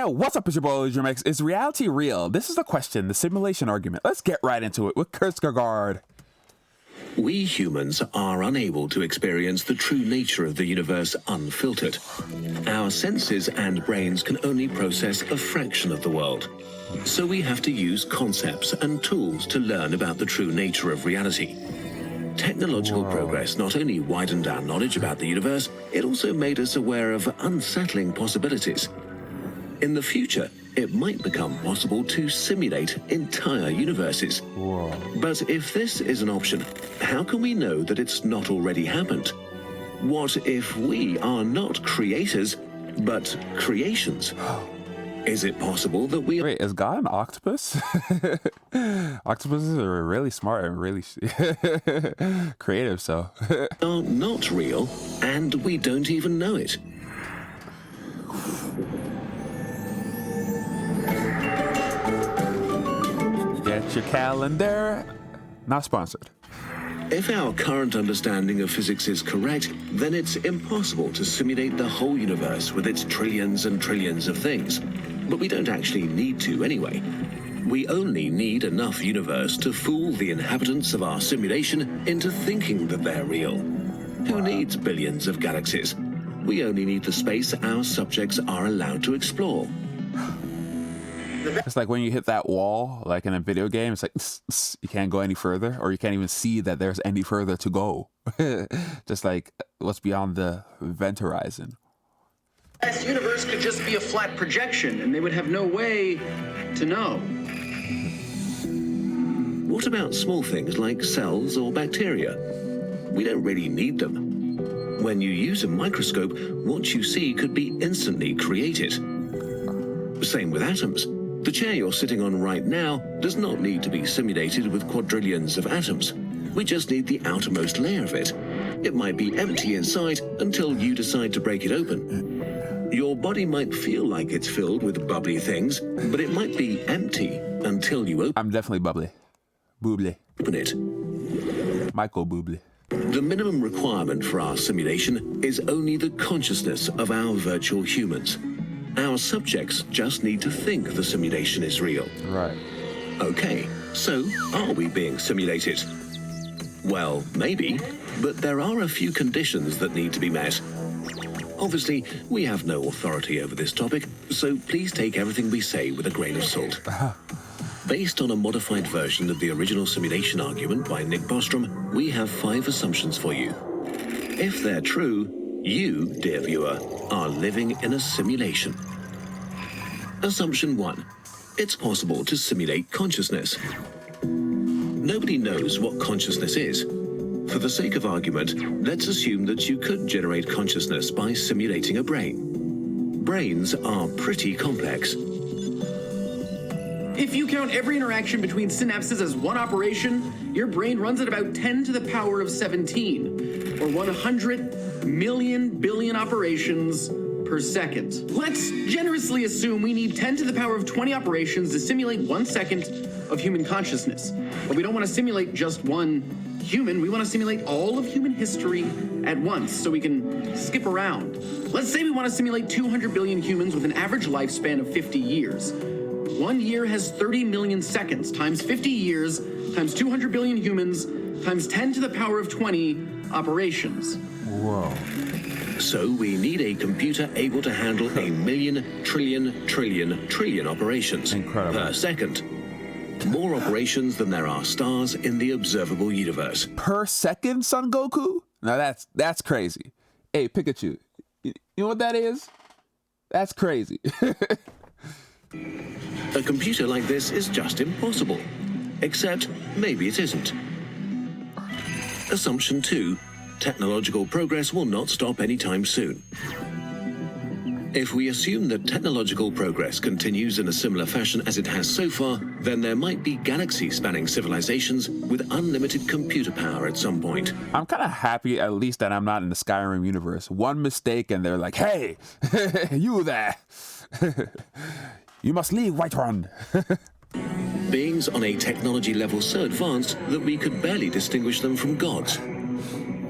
Yeah, what's up, it's your boy Elodreamx. Is reality real? This is the question, the simulation argument. Let's get right into it with Kierkegaard. We humans are unable to experience the true nature of the universe unfiltered. Our senses and brains can only process a fraction of the world. So we have to use concepts and tools to learn about the true nature of reality. Technological progress not only widened our knowledge about the universe, it also made us aware of unsettling possibilities. In the future, it might become possible to simulate entire universes. But if this is an option, how can we know that it's not already happened? What if we are not creators, but creations? Is it possible that we... Wait, is God an octopus? Octopuses are really smart and really creative, so... are not real, and we don't even know it? Get your calendar. Not sponsored. If our current understanding of physics is correct, then it's impossible to simulate the whole universe with its trillions and trillions of things. But we don't actually need to anyway. We only need enough universe to fool the inhabitants of our simulation into thinking that they're real. Who needs billions of galaxies? We only need the space our subjects are allowed to explore. It's like when you hit that wall, like in a video game, it's like you can't go any further, or you can't even see that there's any further to go. Just like what's beyond the event horizon. This universe could just be a flat projection, and they would have no way to know. What about small things like cells or bacteria? We don't really need them. When you use a microscope, what you see could be instantly created. Same with atoms. The chair you're sitting on right now does not need to be simulated with quadrillions of atoms. We just need the outermost layer of it. It might be empty inside until you decide to break it open. Your body might feel like it's filled with bubbly things, but it might be empty until you I'm definitely bubbly. Boobly. open it. Michael Boobly. The minimum requirement for our simulation is only the consciousness of our virtual humans. Our subjects just need to think the simulation is real. Right. Okay, so are we being simulated? Well, maybe, but there are a few conditions that need to be met. Obviously, we have no authority over this topic, so please take everything we say with a grain of salt. Based on a modified version of the original simulation argument by Nick Bostrom, we have 5 assumptions for you. If they're true, you, dear viewer, are living in a simulation. Assumption 1. It's possible to simulate consciousness. Nobody knows what consciousness is. For the sake of argument, let's assume that you could generate consciousness by simulating a brain. Brains are pretty complex. If you count every interaction between synapses as one operation, your brain runs at about 10 to the power of 17, or 100 million billion operations per second. Let's generously assume we need 10 to the power of 20 operations to simulate 1 second of human consciousness. But we don't want to simulate just one human, we want to simulate all of human history at once so we can skip around. Let's say we want to simulate 200 billion humans with an average lifespan of 50 years. 1 year has 30 million seconds, times 50 years, times 200 billion humans, times 10 to the power of 20 operations. Whoa. So we need a computer able to handle 1,000,000 trillion operations per second. More operations than there are stars in the observable universe. Per second, Son Goku? Now that's crazy. Hey, Pikachu, you know what that is? That's crazy. A computer like this is just impossible. Except maybe it isn't. Assumption 2. Technological progress will not stop anytime soon. If we assume that technological progress continues in a similar fashion as it has so far, then there might be galaxy-spanning civilizations with unlimited computer power at some point. I'm kind of happy at least that I'm not in the Skyrim universe. One mistake and they're like, hey, you there. You must leave, Whiterun. Beings on a technology level so advanced that we could barely distinguish them from gods.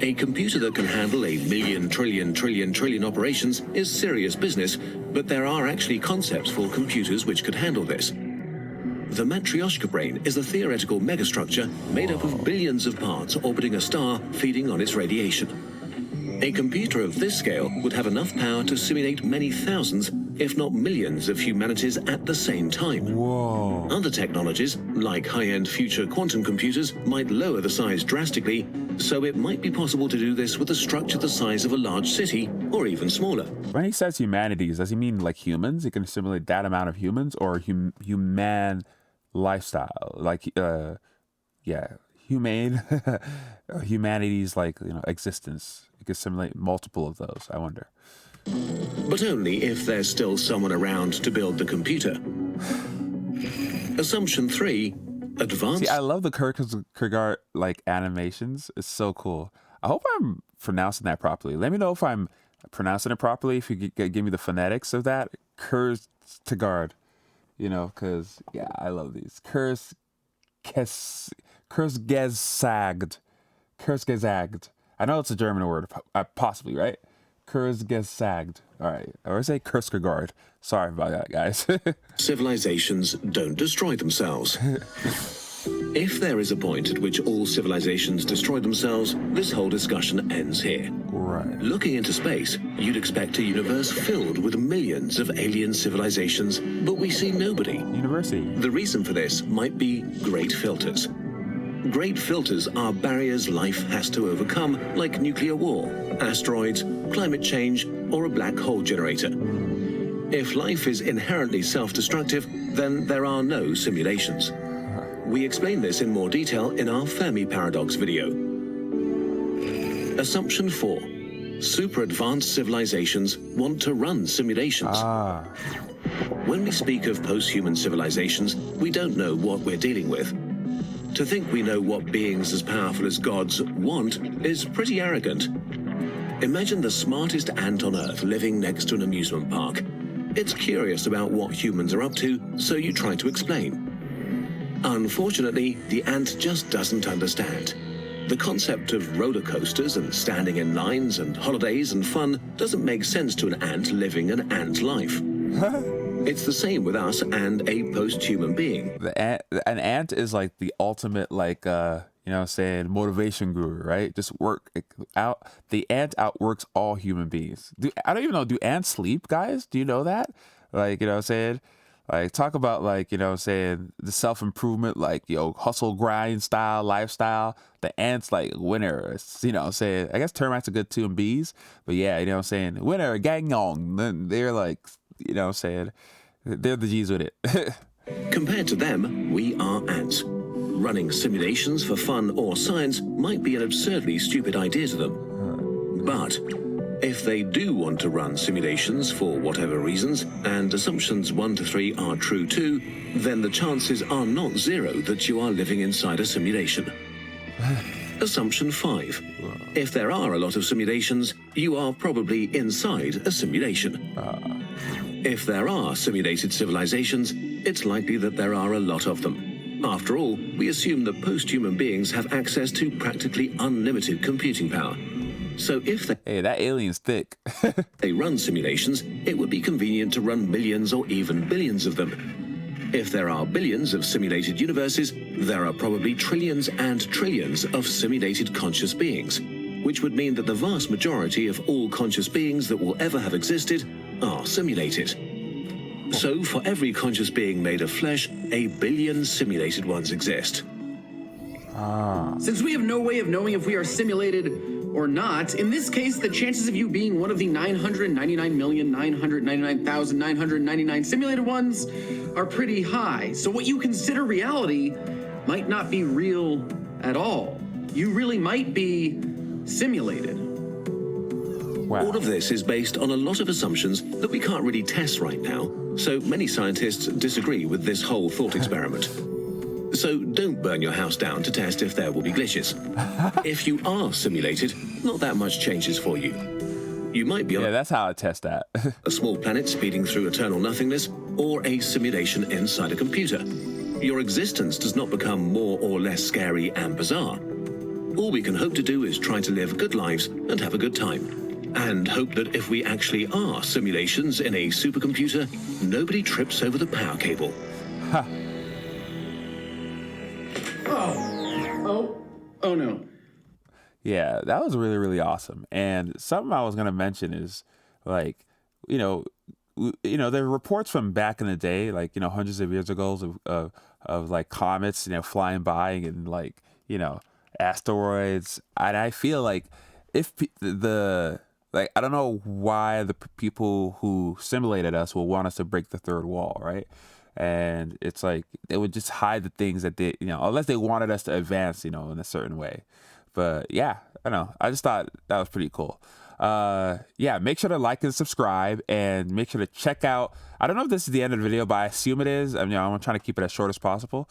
A computer that can handle a million trillion operations is serious business, but there are actually concepts for computers which could handle this. The Matryoshka brain is a theoretical megastructure made up of billions of parts orbiting a star feeding on its radiation. A computer of this scale would have enough power to simulate many thousands, if not millions, of humanities at the same time. Whoa. Other technologies, like high-end future quantum computers, might lower the size drastically, so it might be possible to do this with a structure the size of a large city, or even smaller. When he says humanities, does he mean like humans? He can simulate that amount of humans, or human lifestyle? Like, yeah, humane, humanities, like, you know, existence. You could simulate multiple of those, I wonder. But only if there's still someone around to build the computer. Assumption 3, advanced... See, I love the Kierkegaard, like, animations. It's so cool. I hope I'm pronouncing that properly. Let me know if I'm pronouncing it properly, if you could give me the phonetics of that. Kierkegaard, you know, because, yeah, I love these. Kurzgesagt. I know it's a German word, possibly, right? Kurzgesagt. All right. Or say Kierkegaard. Sorry about that, guys. Civilizations don't destroy themselves. If there is a point at which all civilizations destroy themselves, this whole discussion ends here. Right. Looking into space, you'd expect a universe filled with millions of alien civilizations, but we see nobody. University. The reason for this might be great filters. Great filters are barriers life has to overcome, like nuclear war, asteroids, climate change, or a black hole generator. If life is inherently self-destructive, then there are no simulations. We explain this in more detail in our Fermi paradox video. Assumption 4. Super advanced civilizations want to run simulations. When we speak of post-human civilizations, we don't know what we're dealing with. To think we know what beings as powerful as gods want is pretty arrogant. Imagine the smartest ant on Earth living next to an amusement park. It's curious about what humans are up to, so you try to explain. Unfortunately, the ant just doesn't understand. The concept of roller coasters and standing in lines and holidays and fun doesn't make sense to an ant living an ant life. It's the same with us and a post-human being. An ant is like the ultimate, like, you know, saying motivation guru, right? Just work out. The ant outworks all human beings. I don't even know. Do ants sleep, guys? Do you know that? Like, you know what I'm saying? Like, talk about, like, you know what I'm saying, the self-improvement, like, you know, hustle, grind style, lifestyle. The ants, like, winner, you know what I'm saying? I guess termites are good too, and bees. But yeah, you know what I'm saying? Winner, gang on. Then they're like, you know what I'm saying? They're the G's with it. Compared to them, we are ants. Running simulations for fun or science might be an absurdly stupid idea to them. But if they do want to run simulations for whatever reasons, and assumptions 1 to 3 are true too, then the chances are not zero that you are living inside a simulation. Assumption 5. If there are a lot of simulations, you are probably inside a simulation. If there are simulated civilizations, it's likely that there are a lot of them. After all, we assume that post-human beings have access to practically unlimited computing power. So if Hey, that alien's thick. they run simulations, it would be convenient to run millions or even billions of them. If there are billions of simulated universes, there are probably trillions and trillions of simulated conscious beings, which would mean that the vast majority of all conscious beings that will ever have existed are simulated. So for every conscious being made of flesh, a billion simulated ones exist. Since we have no way of knowing if we are simulated or not, in this case, the chances of you being one of the 999,999,999 simulated ones are pretty high. So what you consider reality might not be real at all. You really might be simulated. Wow. All of this is based on a lot of assumptions that we can't really test right now, so many scientists disagree with this whole thought experiment. So don't burn your house down to test if there will be glitches. If you are simulated, not that much changes for you. You might be on That's how I test that. a small planet speeding through eternal nothingness, or a simulation inside a computer. Your existence does not become more or less scary and bizarre. all we can hope to do is try to live good lives and have a good time. And hope that if we actually are simulations in a supercomputer, nobody trips over the power cable. Ha. Oh no. Yeah, that was really, really awesome. And something I was going to mention is like, you know, there are reports from back in the day, like, hundreds of years ago of like comets, flying by and like, asteroids. And I feel like if like, I don't know why the people who simulated us will want us to break the third wall, right? And it's like they would just hide the things that they, unless they wanted us to advance, in a certain way. But yeah, I don't know. I just thought that was pretty cool. Yeah, make sure to like and subscribe, and make sure to check out. I don't know if this is the end of the video, but I assume it is. I'm trying to keep it as short as possible.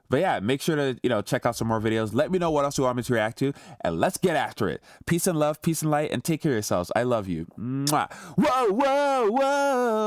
But yeah, make sure to, check out some more videos. Let me know what else you want me to react to, and let's get after it. Peace and love, peace and light, and take care of yourselves. I love you. Mwah. Whoa, whoa, whoa.